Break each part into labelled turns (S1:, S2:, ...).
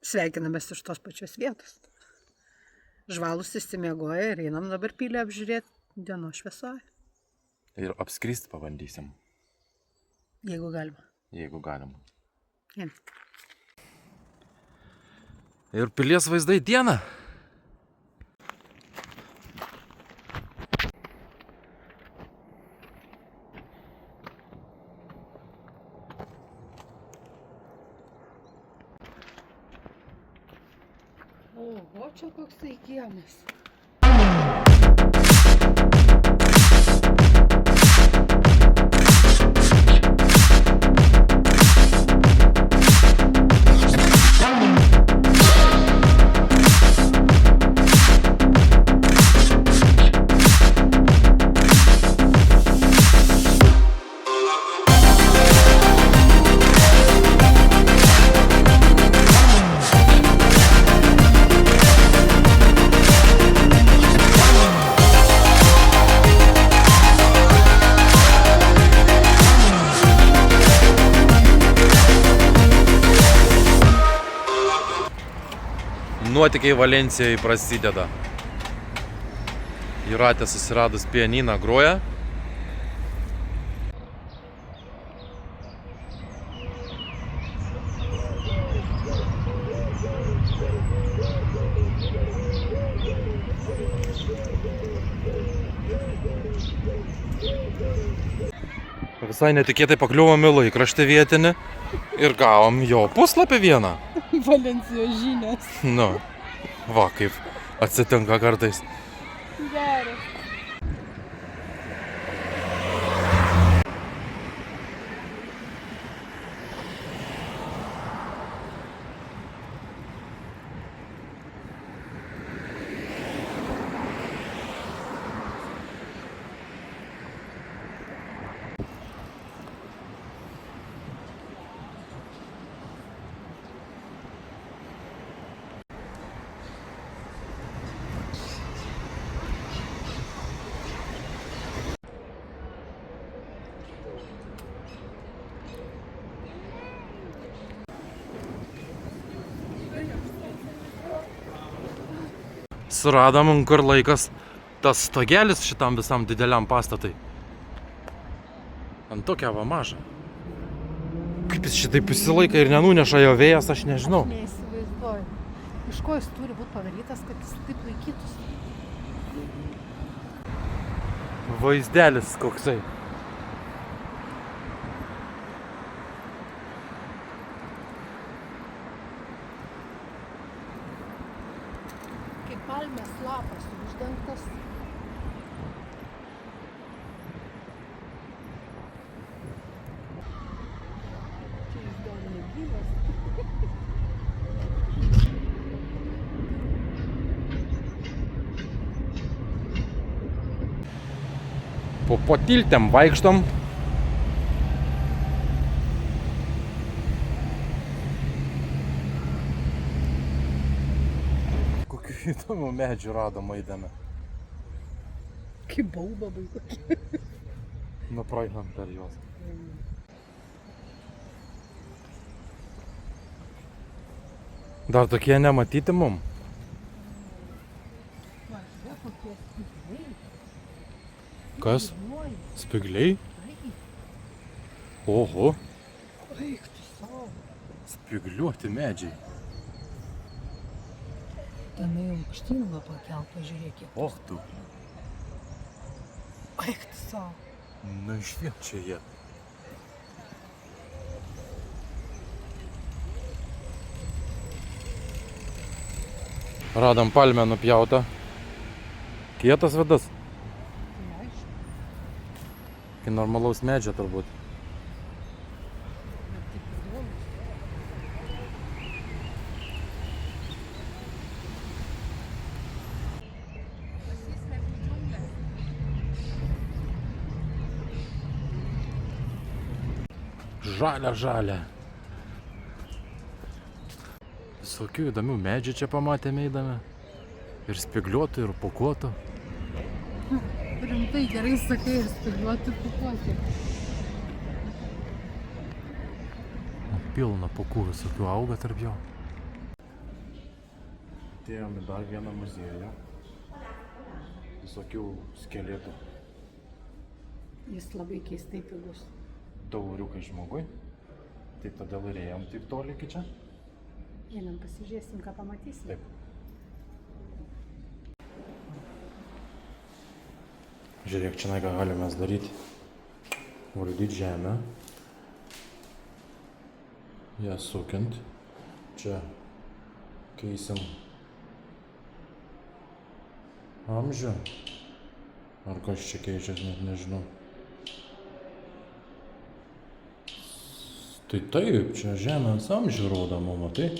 S1: Sveikinamės iš tos pačios vietos. Žvalus įsimiegoja ir einam dabar pilį apžiūrėti dienos šviesoje.
S2: Ir apskristi pabandysim.
S1: Jeigu galima.
S2: Jeigu galima.
S1: Jiem.
S2: Ir pilies vaizdai dieną.
S1: Oho, čia koks tai kiemas.
S2: Nuotykiai Valencijai prasideda. Jūratė susiradus pianiną groja. Visai netikėtai pakliuvom į laikraštį vietinį ir gavom jo puslapį vieną.
S1: Valencijos žinios.
S2: Nu, va kaip atsitinka kartais.
S1: Geras.
S2: Suradom, kur laikas tas stogelis šitam visam dideliam pastatai. Ant tokia va maža. Kaip jis šitaip įsilaika ir nenuneša jo vėjas, aš nežinau.
S1: Aš neįsivaizduoju. Iš ko jis turi būti padarytas, kad jis taip laikytųsi?
S2: Vaizdelis koksai.
S1: Kaip palmės lapas uždengtas. Čia jis gal negyvas.
S2: Po tiltėm vaikštom. Kokių įdomių medžių radom eidami.
S1: Kaip baubabai kokie.
S2: Nu, praeinam per juos. Dar tokie nematyti mum.
S1: Va, čia kokie spygliai.
S2: Kas? Spygliai? Oho,
S1: Eik tu savo.
S2: spygliuoti medžiai.
S1: Tenai aukštyn va pakel, pažiūrėkit.
S2: Och tu.
S1: Eik tu savo.
S2: Nu išvien čia jie. Radom palmę nupjautą. Kietas vidas. Kai normalaus medžio turbūt. Žalia. Visokių įdomių medžių čia pamatėme eidami. Ir spygliuotų, ir pūkuotų.
S1: Rimtai gerai sakai, ir spygliuoti pūkuoti.
S2: Pilna pūkų visokių auga tarp jo. Atėjom į dar vieną muziejų. Visokių skeletų.
S1: Jis labai keistai pigus.
S2: Tauriukai žmogui. Tai todėl ir ėjom taip toli iki čia.
S1: Einam pasižiūrėsim, ką pamatysim.
S2: Taip. Žiūrėk, čia ką galime daryti. Valdyti žemę. Ją sukint. Čia keisim amžių. Ar kas čia keičias, net nežinau. Tai taip, čia žemės amžių rodoma, matai.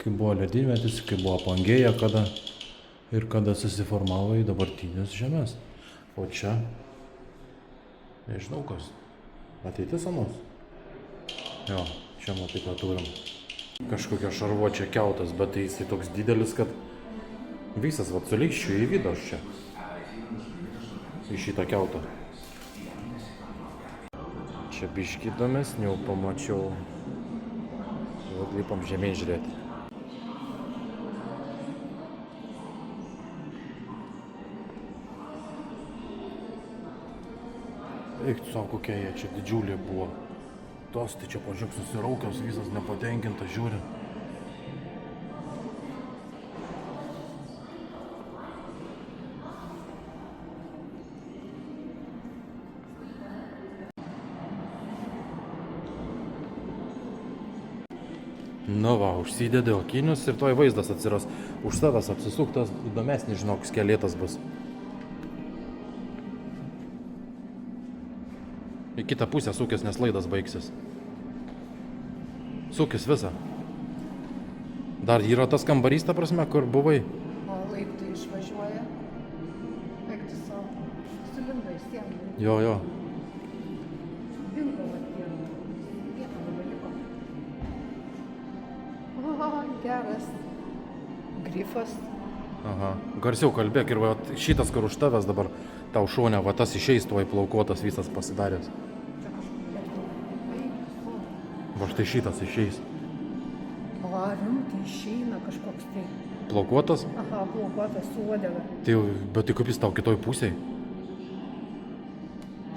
S2: Kai buvo ledynmetis, kai buvo Pangėja, kada ir kada susiformavo į dabartinės žemės. O čia, nežinau kas, ateitis anos. Jo, čia matai, ką turim. Kažkokia šarvuočia kiautas, bet tai jisai toks didelis, kad visas vat suleikščiu į vidų aš čia. Į šitą kiautą. Čia biškį įdomesnių pamačiau. Vat lipam žemėj žiūrėti. Eik tu savo, kokie jie čia didžiuliai buvo. Tos tai čia pažiūrėk susiraukęs, visas nepatenkintas žiūri. Nu va, užsidedi akinius ir toj vaizdas atsiras. Už savęs apsisuktas, įdomesnis, žinok, skeletas bus. Į kitą pusę sukis, nes laidas baigsis. Sukis visą. Dar yra tas kambarys, ta prasme, kur buvai.
S1: O laiptai išvažiuoja. Eik tu savo. Sulindo į sieną.
S2: Jo, jo.
S1: Dingo vat viena. Viena nebeliko. O, geras. Grifas.
S2: Aha. Garsiau kalbėk ir va, šitas, kur už tavęs dabar tau šonė, va tas išeis tuoj plaukuotas visas pasidaręs. Va štai šitas išeis.
S1: O, rimtai išeina kažkoks tai.
S2: Plaukuotas?
S1: Aha, plaukuotas su uodega.
S2: Tai, bet tai kaip jis tau kitoj pusėj?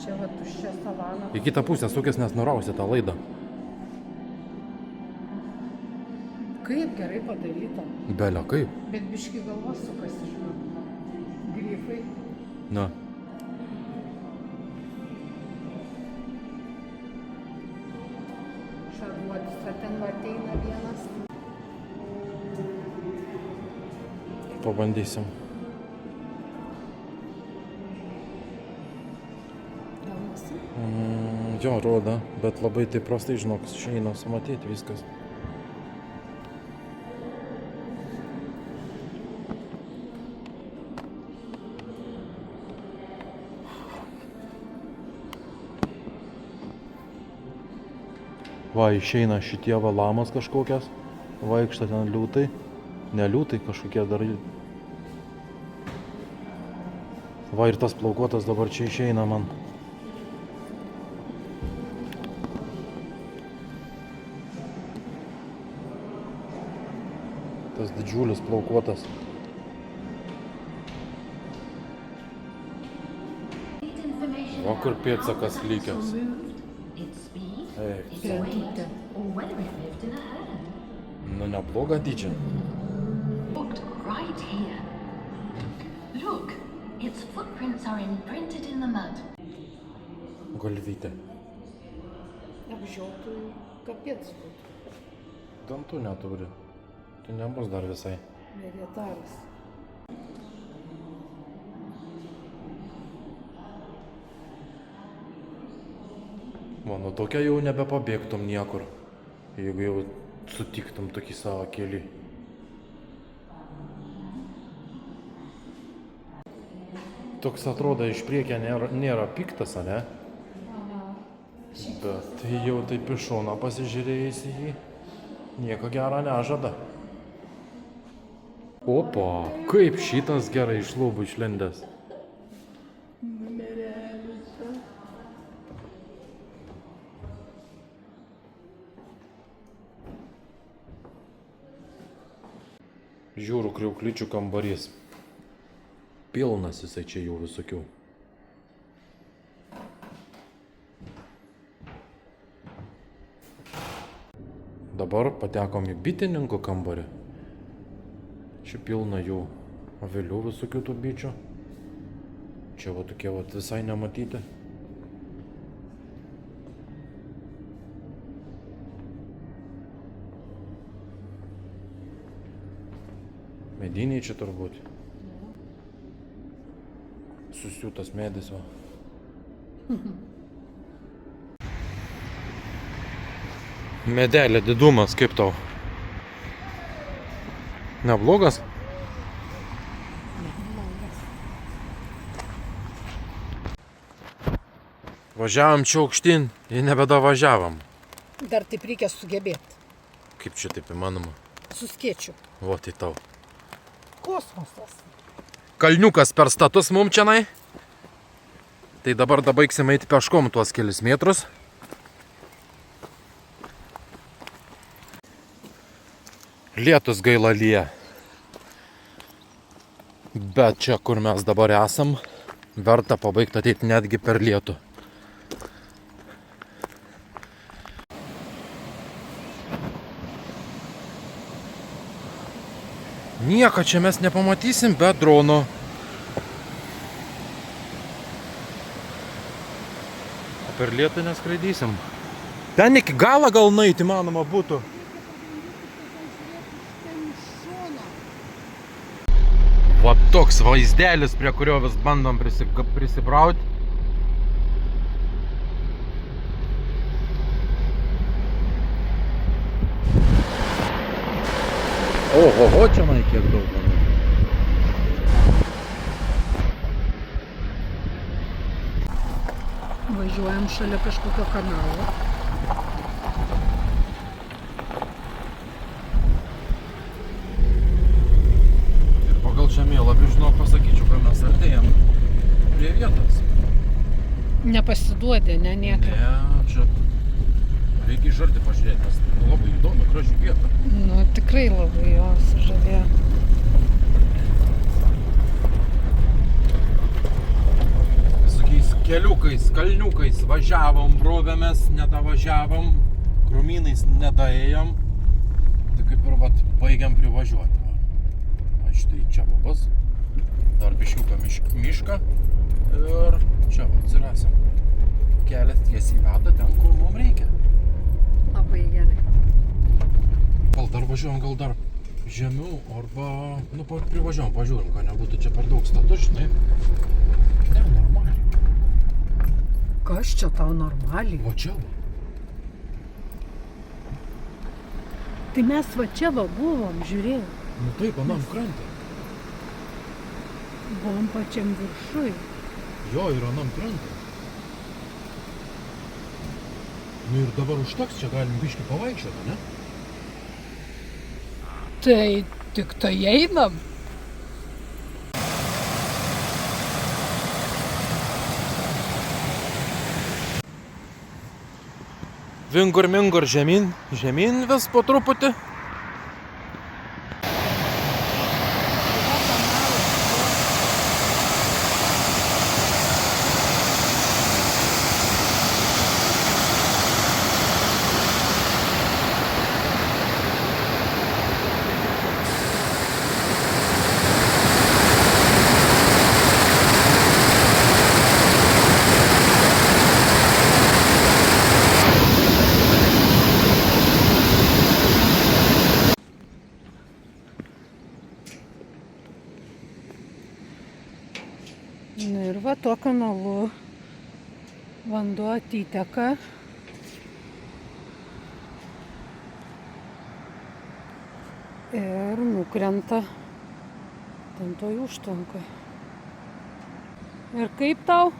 S1: Čia va tuščia savana.
S2: Į kitą pusę sukis, nes nurausi tą laidą.
S1: Kaip gerai padaryta.
S2: Belia, kaip?
S1: Bet biški galvos sukasi, žinok. Grifai.
S2: Na.
S1: Šarvuotis, va ten va ateina vienas.
S2: Pabandysim.
S1: Gaunasi.
S2: Jo, rodo, bet labai taip prastai, žinok, išeina sumatyti viskas. Va, išeina šitie valamas kažkokias, vaikšta ten liūtai, ne liūtai kažkokie dar. Va ir tas plaukuotas dabar čia išeina man. Tas didžiulis plaukuotas. Va kur pėdsakas likęs.
S1: Krentutė.
S2: Nu nebloga dydžia.
S3: Right here. Look, its footprints are imprinted in the mud.
S2: Galvytė.
S1: Apžiotųjų kapėts būtų.
S2: Dantų neturi. Tai nebus dar visai.
S1: Vegetaras.
S2: Mano tokia jau nebepabėgtum niekur, jeigu jau sutiktum tokį savo kelią. Toks atrodo iš priekio nėra piktas, ane? Bet tai jau taip iš šono pasižiūrėjus į jį, nieko gero nežada. Opa, kaip šitas gerai iš lubų išlendęs. Žiūriu, kriauklyčių kambarys. Pilnas jisai čia jų visokių. Dabar patekom į bitininko kambarį. Čia pilna jų avilių visokių tų bičių. Čia va tokie va visai nematyti. Mediniai čia turbūt. Susiūtas medis va. Medelė didumas, kaip tau? Neblogas? Važiavam čia aukštyn ir nebedavažiavam.
S1: Dar taip reikia sugebėti.
S2: Kaip čia taip įmanoma?
S1: Su skėčiu.
S2: O tai tau.
S1: Kosmosas.
S2: Kalniukas per status mum čianai. Tai dabar baigsim eiti peškom tuos kelis metrus. Lietus gaila lyja. Bet čia, kur mes dabar esam, verta pabaigti ateiti netgi per lietų. Nieko čia mes nepamatysim be drono. Per lietų neskraidysim. Ten iki galo gal nueiti įmanoma būtų. Va toks vaizdelis, prie kurio vis bandom prisibrauti. Oho, čia man kiek daug.
S1: Važiuojam šalia kažkokio kanalo.
S2: Ir pagal žemėlapį, žinok, pasakyčiau, kad mes artėjam prie vietos.
S1: Nepasiduodė, ne, niekaip.
S2: Ne, čia reikia iš arti pažiūrėti, nes labai įdomi, graži vieta.
S1: Nu, tikrai labai jo sužavėjo.
S2: Visokiais keliukais, kalniukais važiavom, brovėmės, nedavažiavom, krūmynais nedaėjom. Tai kaip ir vat baigiam privažiuoti. Va štai čia bus, dar biškiuką mišką ir čia va atsirasim. Kelias tiesiai veda ten, kur mums reikia.
S1: Labai gerai.
S2: Gal dar važiuojam, gal dar žemiau, arba, nu, privažiuojam, pažiūrim, kad nebūtų čia per daug status, žinai. Ne, normaliai.
S1: Kas čia tau normaliai?
S2: Va čia va.
S1: Tai mes va čia va buvom, žiūrėjau.
S2: Nu taip, anam krantė.
S1: Buvom pačiam viršui.
S2: Jo, ir anam krantė. Nu ir dabar užteks, čia galim biškį pavaikščioti, ne?
S1: Tai tik tai einam.
S2: Vingur mingur žemyn, žemyn vis po truputį.
S1: Nu ir va tuo kanalu vanduo atiteka. Ir nukrenta ten toj užtvankoj. Ir kaip tau?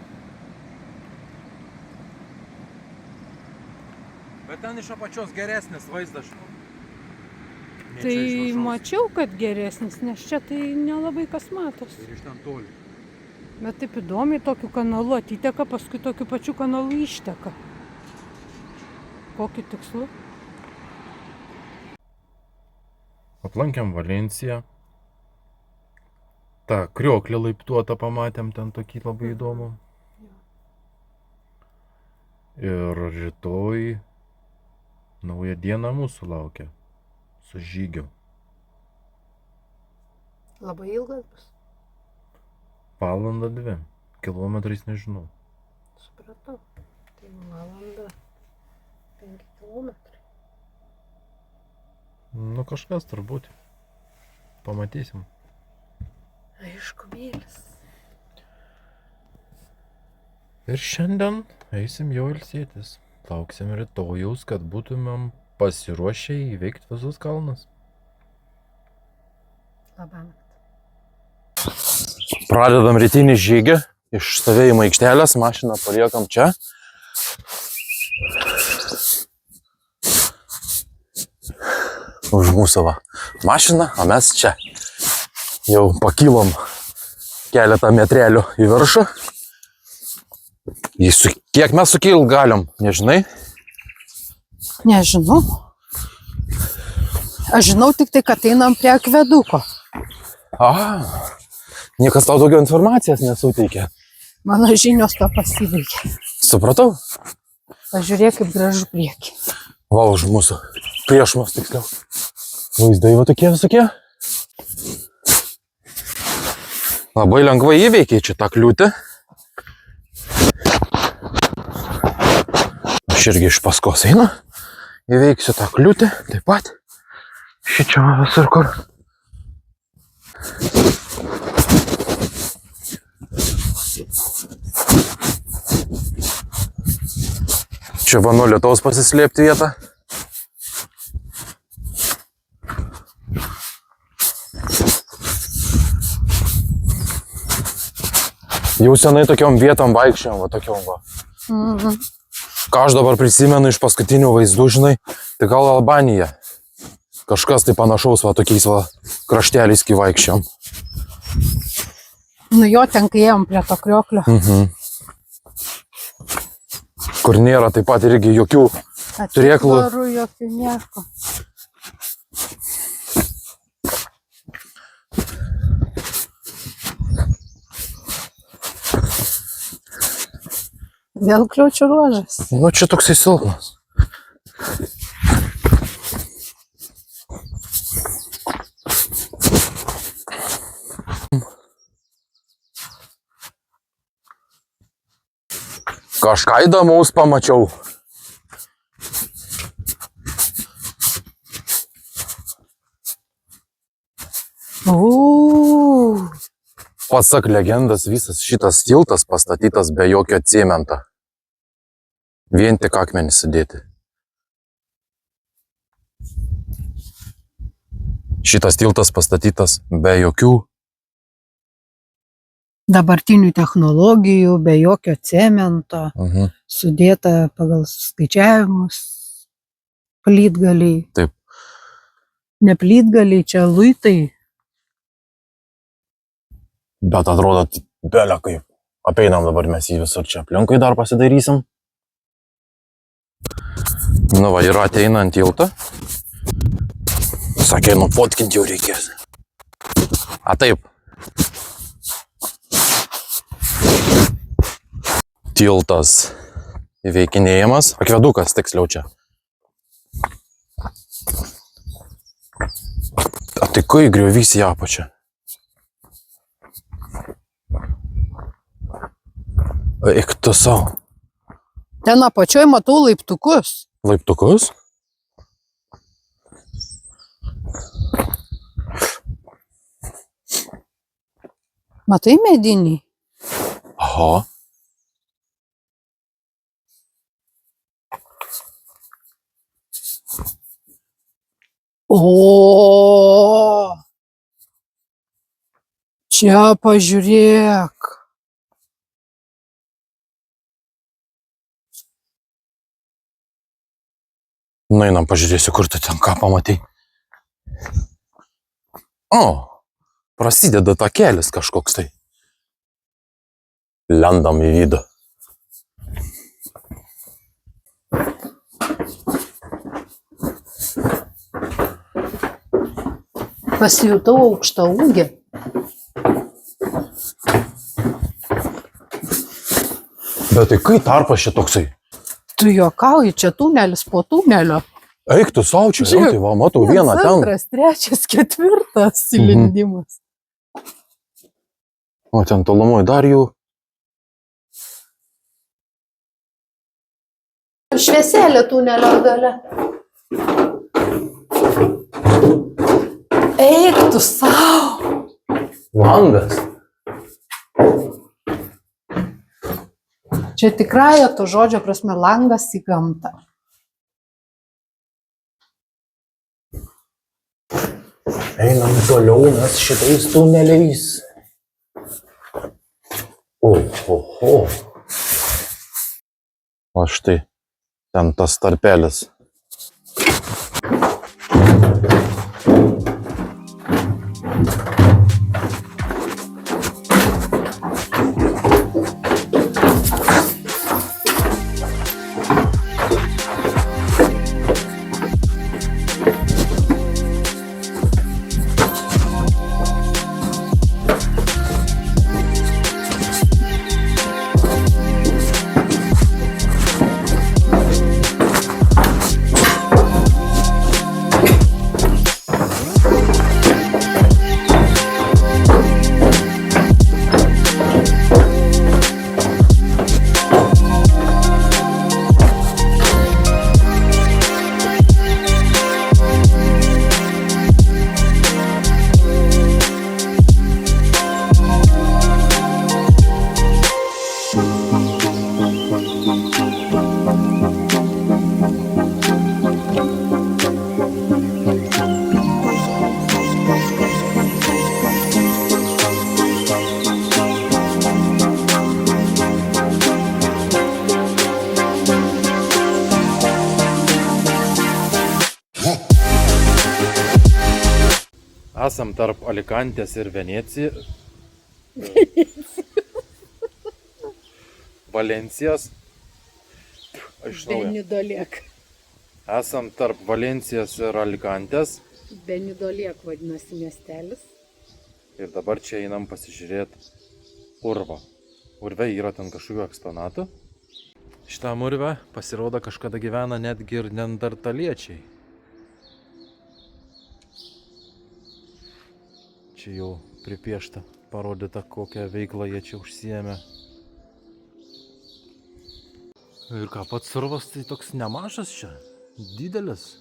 S2: Bet ten iš apačios geresnis vaizdas.
S1: Tai mačiau, kad geresnis, nes čia tai nelabai kas matos.
S2: Ir iš ten toli.
S1: Bet taip įdomiai tokiu kanalu atiteka, paskui tokiu pačiu kanalu išteka. Kokiu tikslu?
S2: Aplankėm Valenciją, tą krioklį laiptuotą pamatėm, ten tokį labai įdomų. Ir rytoj nauja diena mūsų laukia su žygiu.
S1: Labai ilgas bus.
S2: Valandą 2. Kilometrais nežinau.
S1: Supratau. Tai valanda 5 kilometrai.
S2: Nu kažkas turbūt. Pamatysim.
S1: Aišku, mėlis.
S2: Ir šiandien eisim jau ilsėtis. Lauksim rytojaus, kad būtumėm pasiruošę įveikti visus kalnus.
S1: Labąnaktį.
S2: Pradedam rytinį žygį. Iš stovėjimo aikštelės mašiną paliekam čia. Už mūsų mašiną, o mes čia. Jau pakilom keletą metrelių į viršų. Kiek mes sukilt galim, nežinai?
S1: Nežinau. Aš žinau tik tai, kad einam prie akveduko.
S2: Niekas tau daugiau informacijos nesuteikė.
S1: Mano žinios to pasibaigė.
S2: Supratau?
S1: Pažiūrėk, kaip gražu priekį.
S2: Va, už mūsų. Prieš mus tiksliau. Vaizdai va tokie visokie. Labai lengvai įveikiai čia tą kliūtį. Aš irgi iš paskos einu. Įveiksiu tą kliūtį. Taip pat. Šičia visur kur. Čia va nuo lietaus pasislėpti vietą. Jau senai tokiom vietom vaikščiam, va tokiom va. Ką aš dabar prisimenu iš paskutinių vaizdų, žinai, tai gal Albanija. Kažkas tai panašaus va tokiais va krašteliais kai vaikščiam.
S1: Nu jo, ten kai ėjom prie to krioklio.
S2: Kur nėra taip pat irgi jokių turėklų.
S1: Atitvarų, jokių nieko. Vėl kliūčių ruožas.
S2: Nu, čia toksai silpnas. Kažką įdomaus pamačiau. Pasak legendas, visas šitas tiltas pastatytas be jokio cemento. Vien tik akmenys sudėti. Šitas tiltas pastatytas be jokių
S1: dabartinių technologijų, be jokio cemento, sudėta pagal skaičiavimus, plytgaliai.
S2: Taip.
S1: Ne plytgaliai, čia luitai.
S2: Bet atrodo, belė kaip. Apeinam dabar mes jį visur čia aplinkui dar pasidarysim. Nu va, yra ateina ant tilto. Sakė, nufotkinti jau reikės. Taip. Tiltas įveikinėjimas, akvedukas tiksliau čia. Tai kai griovys į apačią? Eik tu savo.
S1: Ten apačioj matau laiptukus.
S2: Laiptukus?
S1: Matai mediniai?
S2: Aha.
S1: O, čia pažiūrėk.
S2: Nueinam, pažiūrėsiu, kur tu ten ką pamatai. O, prasideda takelis kažkoks tai. Lendam į vidų.
S1: Pasijutau aukštaūgį.
S2: Bet tai kai tarpas čia toksai?
S1: Tu juokauji, čia tunelis po tunelio.
S2: Eik tu savo čia, tai va, matau vieną ten.
S1: Antras, trečias, ketvirtas įlindimas.
S2: O ten tolumoje dar jų.
S1: Švieselė tunelio gale. Eik tu savo.
S2: Langas.
S1: Čia tikrąja to žodžio prasme langas į gamtą.
S2: Einam toliau mes šitais tuneliais. Oho. O štai, ten tas tarpelis. Esam tarp Alikantės ir Venecijos. Valencijos.
S1: Benidoliek.
S2: Esam tarp Valencijos ir Alikantės.
S1: Benidoliek vadinasi miestelis.
S2: Ir dabar čia einam pasižiūrėti urvą. Urve yra ten kažkokių eksponatų. Šitam urve pasirodo kažkada gyvena netgi ir neandertaliečiai. Čia jau pripiešta, parodyta, kokią veiklą jie čia užsiėmė. Ir ką, pats urvas tai toks nemažas čia, didelis.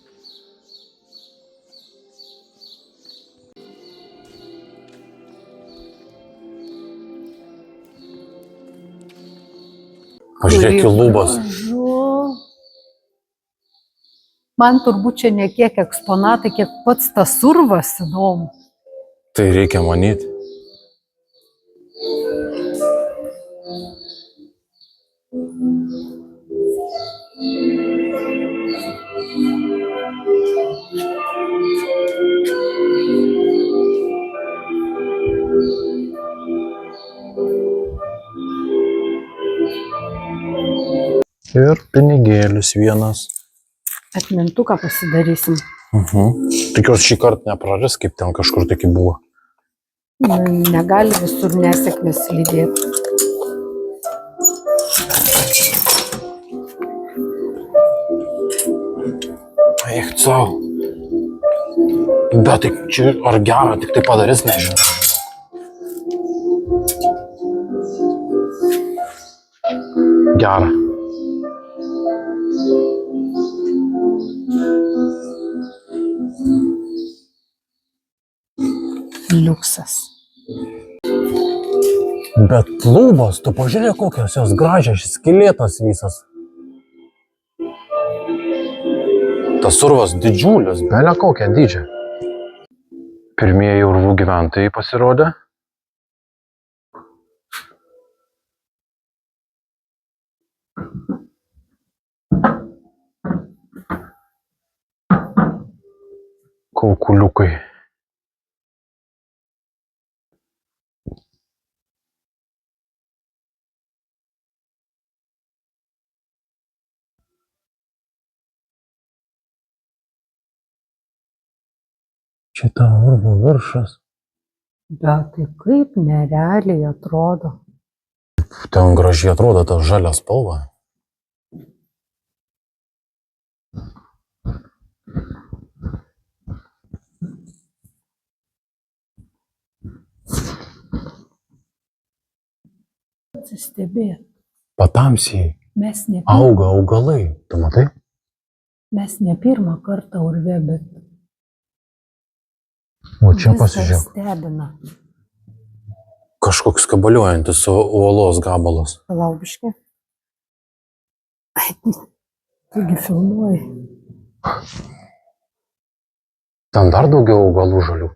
S2: Pažiūrėk į lubas.
S1: Man turbūt čia ne kiek eksponatai, kiek pats tas urvas įdomu.
S2: Tai reikia manyti. Ir pinigėlis vienas.
S1: Atmintuką pasidarysim.
S2: Tikiuosi šį kartą nepraras, kaip ten kažkur taigi buvo.
S1: Negali visur nesėkmės lydėti.
S2: Eik savo. Bet tai čia ar gerą tik tai padarys, nežinau. Gerą.
S1: Liuksas.
S2: Bet lubos, tu pažiūrėk, kokios jos gražios, šis skylėtas visas. Tas urvas didžiulis, belia kokia dydžia. Pirmieji urvų gyventojai pasirodė. Kaukuliukai. Šitą urvo viršas.
S1: Bet tai kaip nerealiai atrodo.
S2: Kaip ten gražiai atrodo ta žalia spalva.
S4: Atsistebėt.
S2: Patamsiai
S4: Mes ne,
S2: auga augalai. Tu matai?
S4: mes ne pirmą kartą urve, bet
S2: O čia
S4: vis dar
S2: pasižiūrėk.
S4: stebina.
S2: Kažkoks kabaliuojantis uolos gabalas.
S4: Palaubiškai. Taigi filmuoji.
S2: Ten dar daugiau augalų žalių.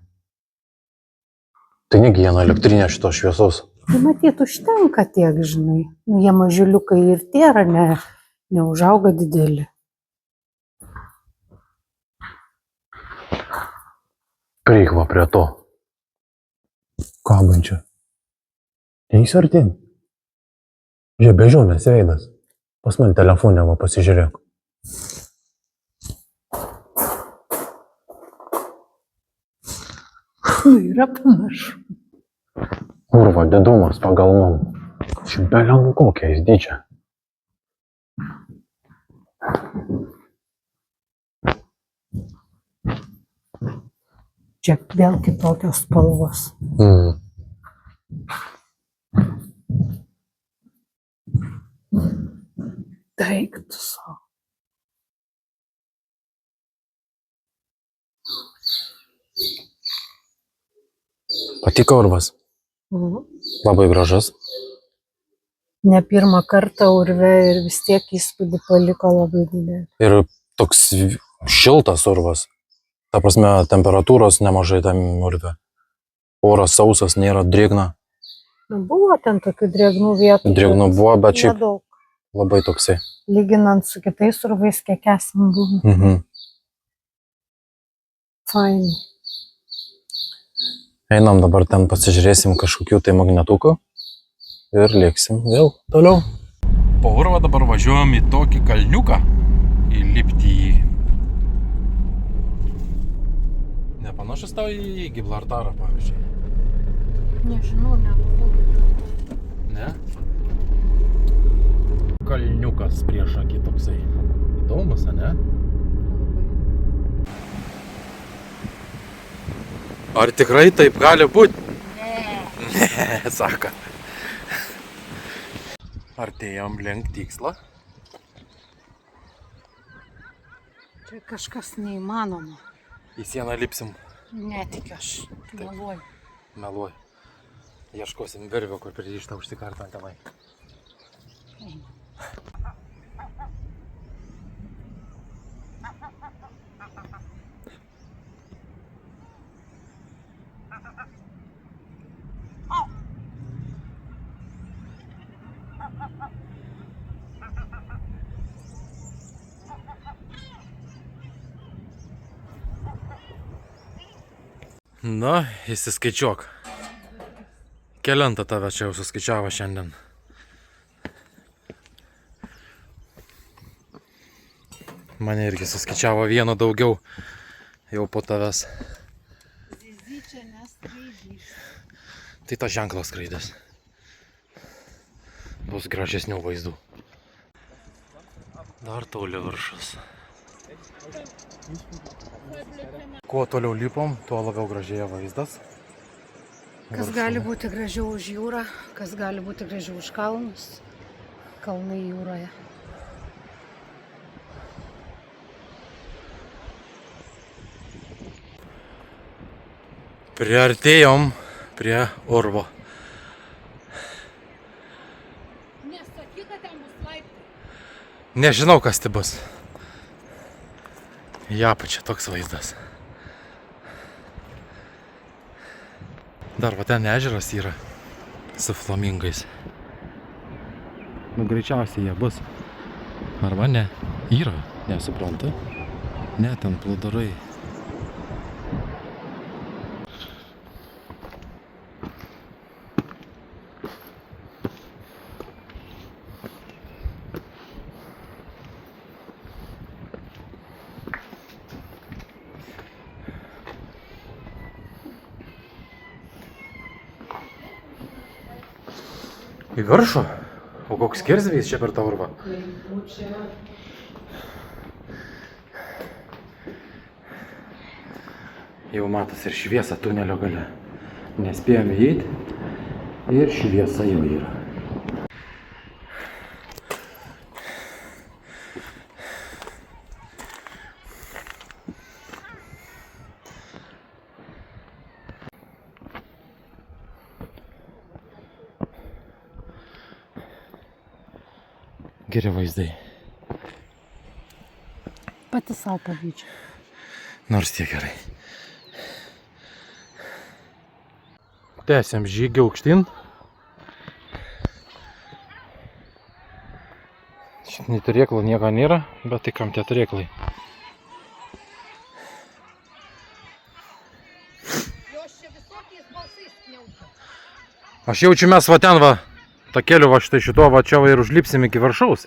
S2: Tai negi viena elektrinė šitos šviesos.
S4: Tai matyt, užtenka tiek, žinai. Nu, jie mažiuliukai ir tėra, neužauga dideli.
S2: Prieik va prie to. Kabančio. Eis artin. Žiūrėk, bežionės veidas. Pas man telefonę va pasižiūrėk.
S4: Nu, yra panašu.
S2: Urva, didumas pagal mum. Šibelenų kokia jis dydžia.
S4: Čia vėl kitokios spalvos. Daiktų savo.
S2: Patiko urvas. Labai gražus.
S4: Ne pirmą kartą urve ir vis tiek įspūdį paliko labai didelį.
S2: Ir toks šiltas urvas. Ta prasme, temperatūros nemažai tam urve. Oras sausas, nėra drėgna.
S4: Nu, buvo ten tokių drėgnų vietų.
S2: Drėgnų buvo, bet šiaip
S4: nedaug.
S2: labai toksai.
S4: Lyginant su kitais urvais, kiek esam buvo. Fainai.
S2: Einam dabar ten pasižiūrėsim kažkokių tai magnetukų ir lėksim vėl toliau. Po urvą dabar važiuojam į tokį kalniuką, įlipti į jį. Nepanašus tau į Gibraltarą, pavyzdžiui?
S4: Nežinau, nebuvau.
S2: Ne? Kalniukas prieš akį toksai. Įdomus, ne? Ar tikrai taip gali būti? Ne, sako. Artėjom link tikslo.
S4: Čia kažkas neįmanoma.
S2: Į sieną lipsim.
S4: Netikiu aš. Meluoju.
S2: Meluoju. Ieškosim virvio, kur pririšta užsikartant tenai. Na, įsiskaičiuok. Kelintą tave čia jau suskaičiavo šiandien. Mane irgi suskaičiavo vieno daugiau jau po tavęs.
S4: Zizyčia neskraidys.
S2: Tai tas ženklas skraidės. Bus gražesnių vaizdų. Dar toli viršus. Kuo toliau lipom, tuo labiau gražėja vaizdas.
S4: Kas gali būti gražiau už jūrą, kas gali būti gražiau už kalnus. Kalnai jūroje.
S2: Priartėjom prie urvo.
S4: Nesakyk, kad ten bus laiptai.
S2: Nežinau, kas tai bus. Į apačią toks vaizdas. Dar va ten ežeras yra su flamingais. Nu, greičiausiai jie bus. Arba ne. Yra, nesuprantu. Ne, ten plūdurai. Į viršų? O koks skersvėjis čia per tą urvą? Jau matas ir šviesa tunelio gale. Nespėjome įeiti ir šviesa jau yra. Geri vaizdai.
S4: Pati savo pavydžiu.
S2: Nors tiek gerai. Tęsiam žygį aukštyn. Nei turėklų nieko nėra, bet tai kam tie turėklai? Aš jaučiu, mes va ten va, takeliu va štai šituo va čia va ir užlipsim iki viršaus.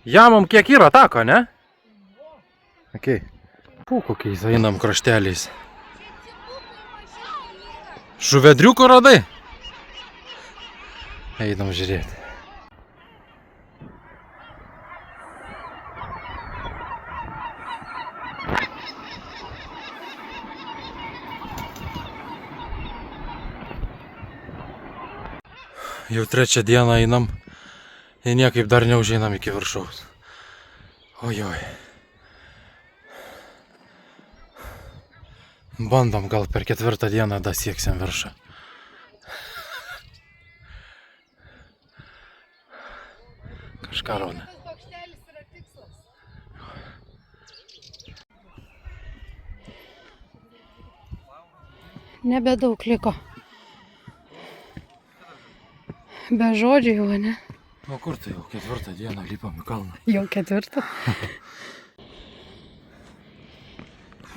S2: Jamom kiek yra tako, ne? Okay. Kokiais einam krašteliais. Žuvedriuko radai? Einam žiūrėti. Jau trečią dieną einam ir niekaip dar neužeinam iki viršaus. Ojoj. Bandom, gal per ketvirtą dieną dasieksim viršą. Kažką rauna.
S4: Nebedaug liko. Be žodžių jau, ne?
S2: O kur tai jau ketvirtą dieną lipam į kalną?
S4: Jau ketvirtą.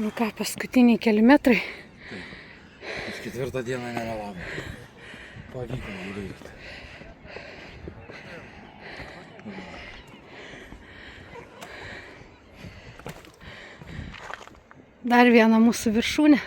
S4: Nu ką, paskutiniai keli metrai.
S2: Aš ketvirtą dieną nevėlavau. Pavyko įveikti.
S4: Dar viena mūsų viršūnė.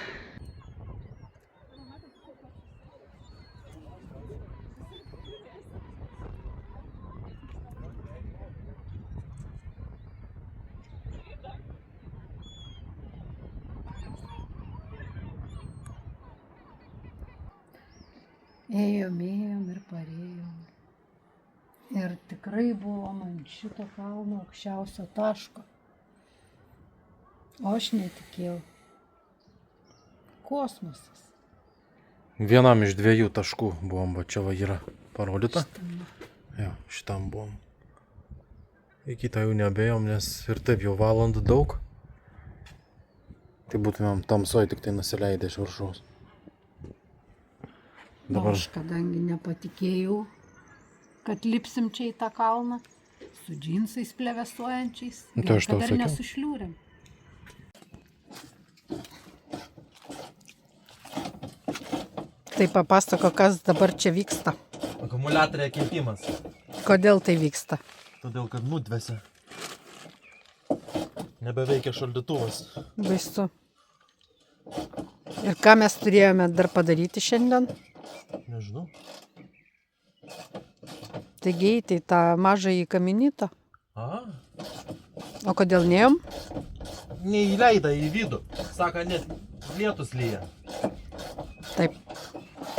S4: Ėjom ir parėjom. Ir tikrai buvom ant šito kalno aukščiausio taško. O aš netikėjau. Kosmosas.
S2: Vienam iš 2 taškų buvom, va čia va yra parodyta. Jo, šitam buvom. Į kitą jau nebėjom, nes ir taip jau valandų daug. Tai būtumėm tamsoj tik tai nusileidę iš viršaus.
S4: Dabar aš kadangi nepatikėjau, kad lipsim čia į tą kalną, su džinsais plevesuojančiais,
S2: Tai aš tau
S4: kad dar
S2: sakiau.
S4: nesušliūrim.
S1: Tai papasako, kas dabar čia vyksta.
S5: Akumuliatoriai keitimas,
S1: Kodėl tai vyksta?
S5: todėl kad nudvesia. Nebeveikia šaldytuvas.
S1: Baisu. Ir ką mes turėjome dar padaryti šiandien?
S5: Nežinau.
S1: Taigi eiti į tą mažąjį kaminitą.
S5: A,
S1: O kodėl neėjom?
S5: neįleida į vidų. Saka, net lietus lyja.
S1: Taip.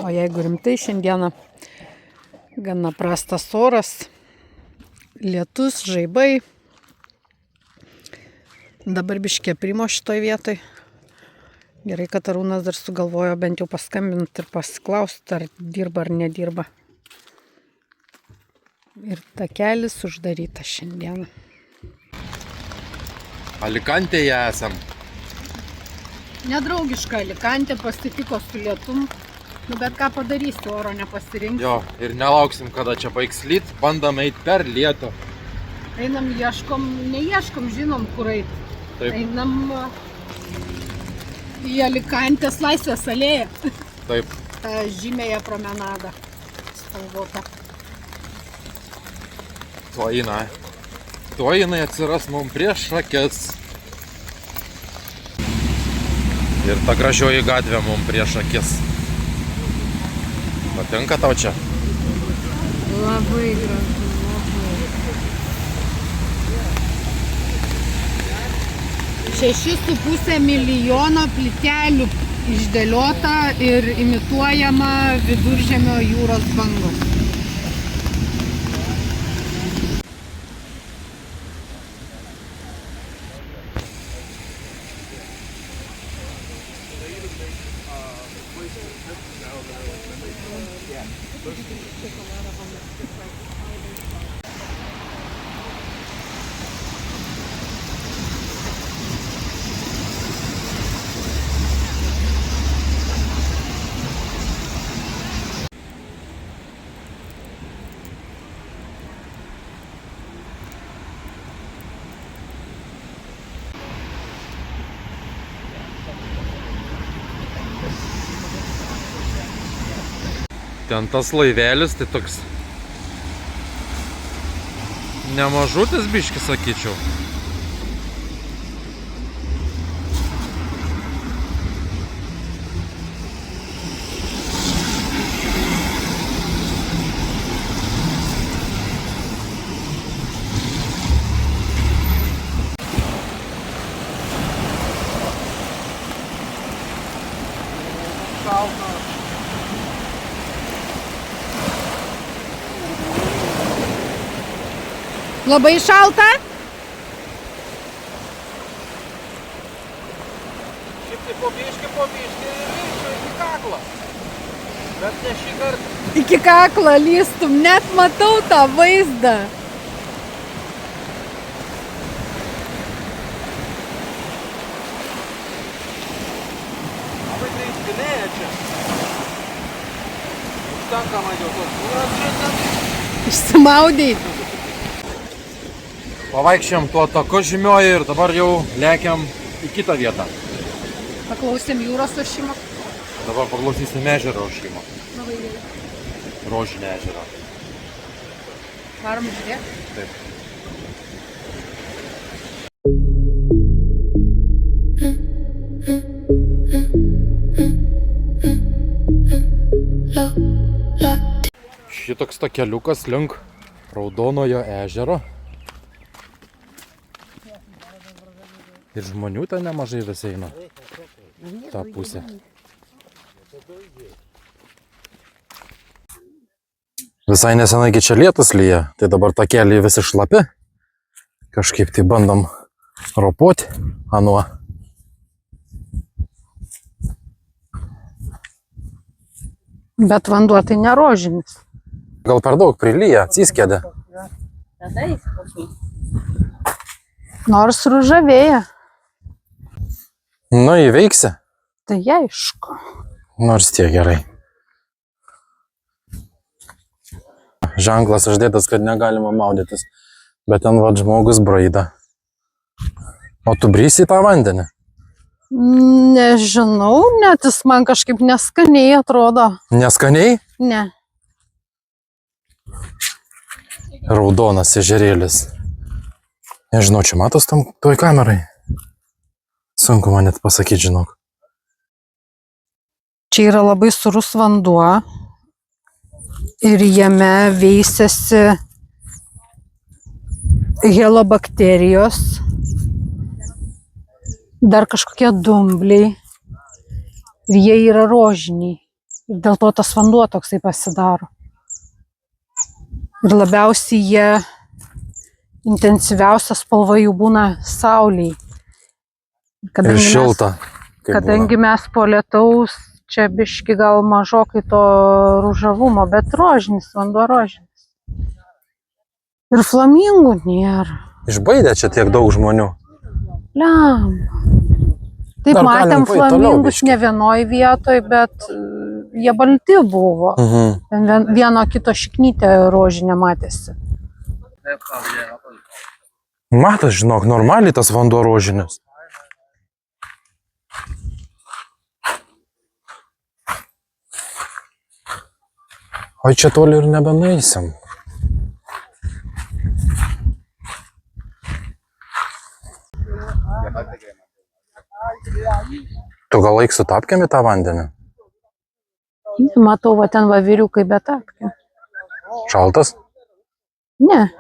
S1: O jeigu rimtai, šiandieną gana prastas oras, lietus, žaibai. Dabar biškė primo šitoj vietoj. Gerai, kad Arūnas dar sugalvojo bent jau paskambinti ir pasiklausti, ar dirba ar nedirba. Ir takelis uždarytas šiandieną.
S2: Alikantėje esam.
S1: Nedraugiška Alikantė pasitiko su lietum. Nu bet ką padarysi, oro nepasirinksi.
S2: Jo, ir nelauksim, kada čia baigs lyt, bandom eiti per lietų.
S1: Einam, ieškom, neieškom, žinom, kur eiti.
S2: Taip.
S1: Einam į Alikantės Laisvės alėją.
S2: Taip.
S1: tą žymėją promenadą spalvotą.
S2: Tuo jinai atsiras mums prieš akis. Ir ta gražioji gatvė mums prieš akis. Patinka tau čia?
S4: Labai gražu, labai. 6,5 milijono plytelių išdėliota ir imituojama Viduržemio jūros bangos.
S2: Ten tas laivelis, tai toks nemažutis biškis, sakyčiau.
S4: Labai šalta?
S5: Šiaip tai po biškį ir lįsčiau iki kaklo. Bet ne šį kartą.
S4: Iki kaklo lįstum, net matau tą vaizdą.
S5: Labai greit gilėja čia. Užtenka man jau tos jūros šiandien.
S4: Išsimaudei.
S2: Pavaikščiam tuo taku žymioji ir dabar jau lekiam į kitą vietą.
S4: Paklausėm jūros ošimo.
S2: Dabar paklausysim ežero ošimo.
S4: Labai gerai.
S2: Rožinį ežerą.
S4: Varom žiūrėk.
S2: Taip. Šitoks takeliukas link Raudonojo ežero. Ir žmonių ten nemažai vis eina. Ta pusė. Visai nesenai čia lietus lyja, tai dabar takeliai visi šlapi. Kažkaip tai bandom ropoti anuo.
S1: Bet vanduo tai ne rožinis.
S2: Gal per daug prilyja, atsiskėdė.
S1: Nors ružavėja.
S2: Nu, įveiksi.
S1: Tai aišku.
S2: Nors tiek gerai. Ženklas uždėtas, kad negalima maudytis. Bet ten vat žmogus braida. O tu brisi į tą vandenį?
S1: Nežinau, net jis man kažkaip neskaniai atrodo.
S2: Neskaniai?
S1: Ne.
S2: Raudonas ežerėlis. Nežinau, čia matos tam toj kamerai? Sunku man net pasakyti, žinok.
S1: Čia yra labai surus vanduo ir jame veisiasi helobakterijos, dar kažkokie dumbliai ir jie yra rožiniai ir dėl to tas vanduo toksai pasidaro. Ir labiausiai jie intensyviausia spalva jų būna saulėj.
S2: Ir šilta.
S1: Kadangi mes po lietaus čia biški gal mažokai to ružavumo, bet rožinis, vanduo rožinis. Ir flamingų nėra.
S2: Išbaidė čia tiek daug žmonių.
S1: Liam. Taip,
S2: Dar
S1: matėm
S2: galim paeit toliau
S1: flamingus
S2: biškį.
S1: ne vienoj vietoj, bet jie balti buvo. Ten vieno kito šiknytė rožinė matėsi.
S2: Matas, žinok, normaliai tas vanduo rožinis. O čia toli ir nebenaisim. Tu gal laik su tapkėm į tą vandenį?
S1: Matau, va ten va vyriukai be tapkių.
S2: Šaltas?
S1: Ne.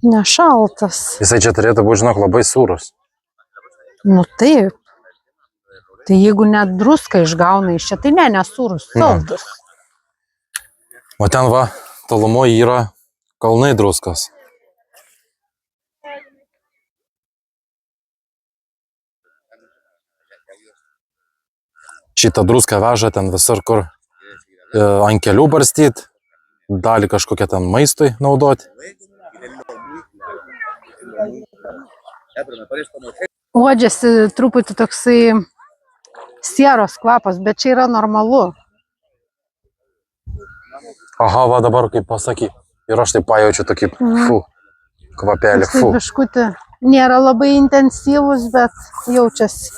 S1: Nešaltas.
S2: Jisai čia turėtų būti, žinok, labai sūrus.
S1: Nu taip. Tai jeigu net druską išgauna iš čia, tai ne, nesūrus, saldus.
S2: O ten va, tolumoje yra kalnai druskos. Šitą druską veža ten visur, kur ant kelių barstyt, dalį kažkokią ten maistui naudoti.
S1: Uodžiasi truputį toksai sieros kvapas, bet čia yra normalu.
S2: Aha, va dabar kaip pasaky. Ir aš taip pajaučiu tokį kvapelį.
S1: Tai biškutį nėra labai intensyvus, bet jaučiasi.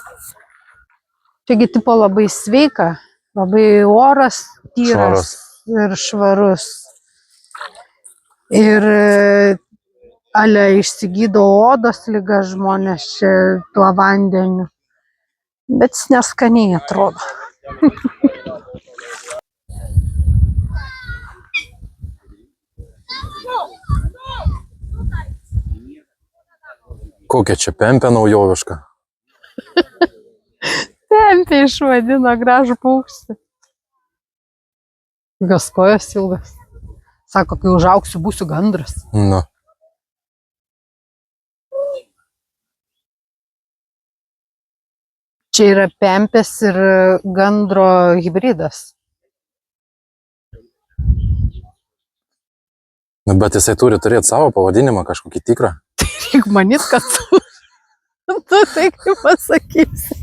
S1: Čiagi tipo labai sveika, labai oras tyras ir švarus. Ir ale išsigydo odos liga žmonės čia tuo vandeniu. Bet jis neskaniai atrodo.
S2: Kokia čia pempė naujoviška?
S1: Pempė išvadino gražų paukštį. Kokios kojos ilgas. Sako, kai užaugsiu, būsiu gandras.
S2: Nu.
S1: Čia yra pempės ir gandro hibridas.
S2: Nu, bet jisai turi turėti savo pavadinimą, kažkokį tikrą.
S1: Tik manyt, kad tu tai kaip pasakysi.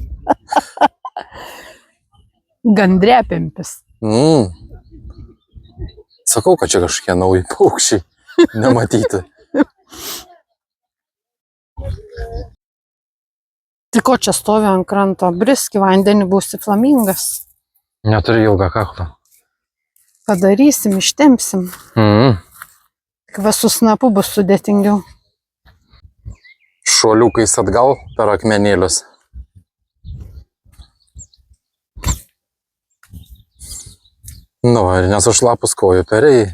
S1: Gandrepempis.
S2: Sakau, kad čia kažkokie nauji paukščiai nematyti.
S1: Tai ko čia stovi ant kranto? Briski vandenį, būsi flamingas.
S2: Neturi ilgą kaklą.
S1: Padarysim, ištempsim. Tik va su snapu bus sudėtingiau.
S2: Šuoliukais atgal per akmenėlius. Nu, ir nesušlapus kojų perėjai.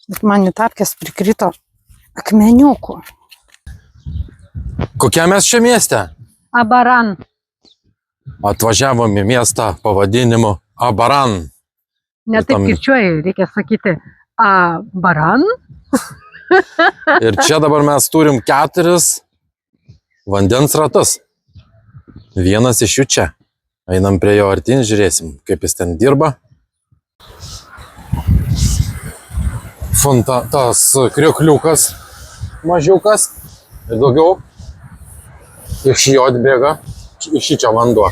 S1: Bet man į tapkės prikrito akmeniukų.
S2: Kokia mes čia mieste?
S1: Abaran.
S2: Atvažiavom į miestą pavadinimu Abaran.
S1: Ne taip kirčiuoji, reikia sakyti Abaran.
S2: Ir čia dabar mes turim 4 vandens ratus. Vienas iš jų čia. Einam prie jo artin, žiūrėsim, kaip jis ten dirba. Tas kriokliukas mažiukas ir daugiau iš jo atbėga, iš čia vanduo.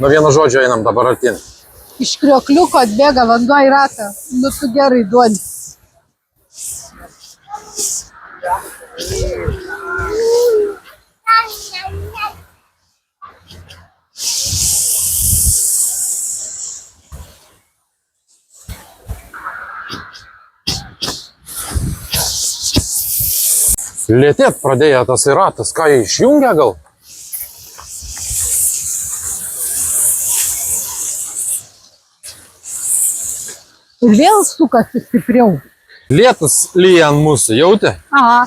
S2: Nu vienu žodžiu einam dabar artin.
S1: Iš kriokliuko atbėga vanduo į ratą. Nu tu gerai duodi.
S2: Lėtėt pradėjo tas ratas, ką jį išjungia gal?
S1: Ir vėl sukasi stipriau.
S2: Lietus lyja ant mūsų, jauti?
S1: Aha.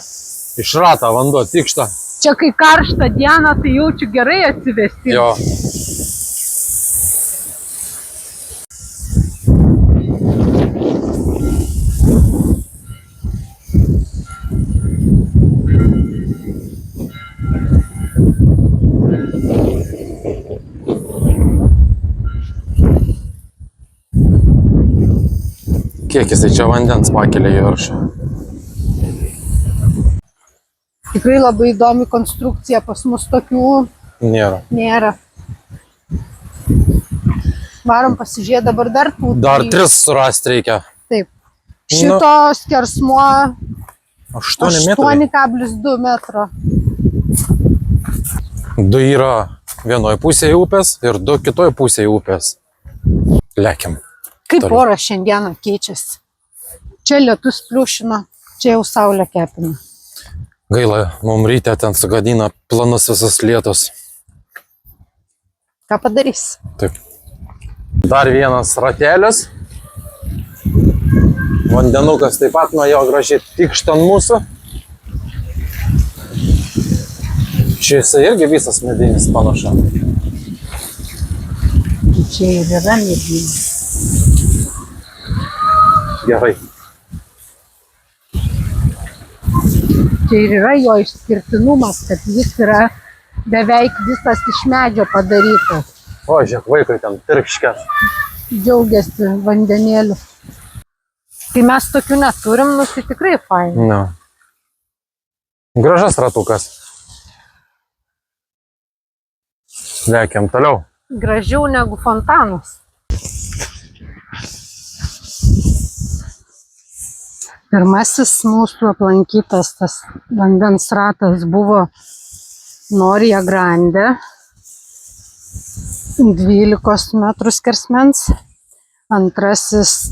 S2: Iš rato vanduo tikšta.
S1: Čia kai karšta diena, tai jaučiu gerai atsivesti.
S2: Jo. Kiek jisai čia vandens pakelia į viršų?
S1: Tikrai labai įdomi konstrukcija, pas mus tokių nėra. Varom pasižiūrėti dabar dar tų.
S2: Dar 3 surasti reikia.
S1: Taip. Šito skersmuo
S2: 8,2
S1: metro.
S2: 2 yra vienoje pusėje upės ir 2 kitoje pusėje upės. Lekiam.
S1: Kaip oras šiandieną keičiasi. Čia lietus pliušino, čia jau saulė kepina.
S2: Gaila, mums ryte ten sugadina planus visas lietus.
S1: Ką padarys?
S2: Taip. Dar vienas ratelis.
S5: Vandenukas taip pat nuo jo gražiai tikšta ant mūsų. Čia jisai irgi visas medinis panašu.
S4: Čia ir yra medinis.
S5: Gerai.
S4: Čia ir yra jo išskirtinumas, kad jis yra beveik visas iš medžio padarytas.
S5: O, žiūrėk, vaikai ten tirkškės.
S4: Džiaugiasi vandenėliu.
S1: Tai mes tokių neturim, nu tai tikrai fainai.
S5: No. Gražas ratukas. Lekiam toliau.
S1: Gražiau negu fontanas.
S4: Pirmasis mūsų aplankytas tas vandens ratas buvo Noria Grande, 12 metrų skersmens. Antrasis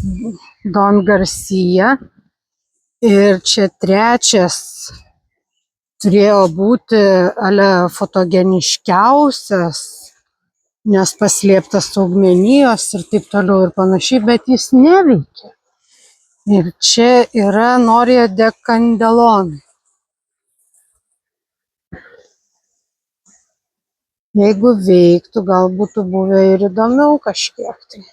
S4: Don Garcia. Ir čia trečias turėjo būti ale fotogeniškiausias, nes paslėptas augmenijos ir taip toliau ir panašiai, bet jis neveikia. Ir čia yra Noria de Candelon. Jeigu veiktų, gal būtų buvę ir įdomiau kažkiek tai.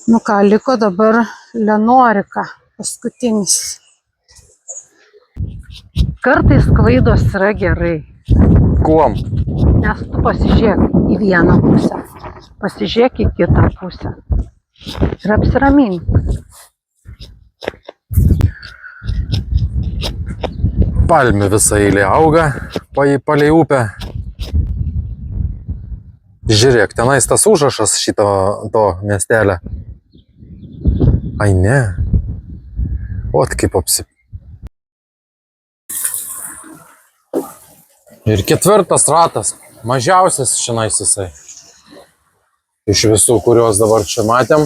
S4: Nu ką, liko dabar Lenorika, paskutinis.
S1: Kartais klaidos yra gerai,
S5: Kuom?
S1: nes tu pasižiūrėk į vieną pusę, pasižiūrėk į kitą pusę ir apsiramink.
S5: Palmių visą eilė auga palei upę. Žiūrėk, tenais tas užrašas šito to miestelio. Ai ne. Ot kaip Ir ketvirtas ratas. Mažiausias šiandien jisai. Iš visų, kuriuos dabar čia matėm.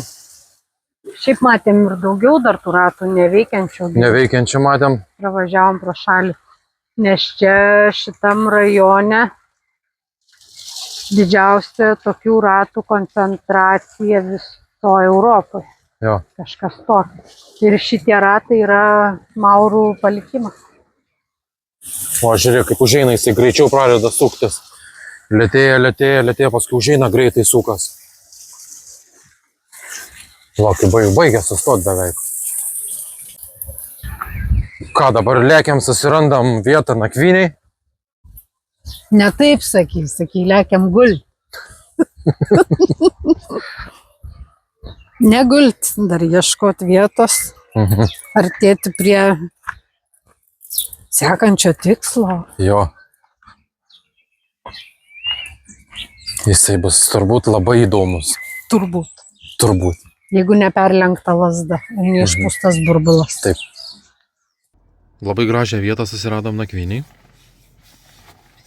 S1: Šiaip matėm ir daugiau dar tų ratų neveikiančių.
S5: Neveikiančią matėm.
S1: Pravažiavom pro šalį. Nes čia šitam rajone didžiausia tokių ratų koncentracija visoje Europoje.
S5: Jo.
S1: Kažkas tokio. Ir šitie ratai yra maurų palikimas.
S5: O žiūrėk, kaip užeina, jisai greičiau pradeda suktis. Lėtėja, paskui užeina greitai sukas. Va, kai baigė sustot beveik. Ką, dabar lėkiam, susirandam vietą nakvyniai?
S4: Ne taip saky, lekiam gult. Negult, dar ieškot vietos, artėti prie sekančio tikslo.
S5: Jo. Jisai bus turbūt labai įdomus.
S4: Turbūt. Jeigu neperlenkta lazda, neišpūstas burbulas.
S5: Taip. Labai gražią vietą susiradom nakvyniai.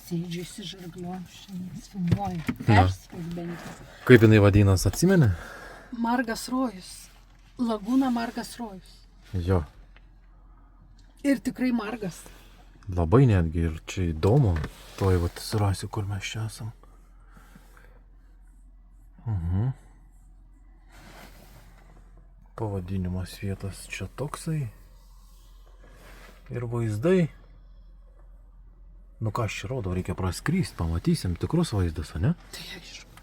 S4: Sėdžiu įsižargliuoju, šiandien filmuoju. Perspės bent jau.
S5: Kaip jinai vadinas, atsimeni?
S4: Margas rojus. Lagūna Margas rojus.
S5: Jo.
S4: Ir tikrai margas.
S5: Labai netgi ir čia įdomu. Tuoj vat surasiu, kur mes čia esam. Pavadinimas vietos čia toksai. Ir vaizdai. Nu ką aš čia rodo, reikia praskryst, pamatysim tikrus vaizdus, ne?
S4: Tai aišku.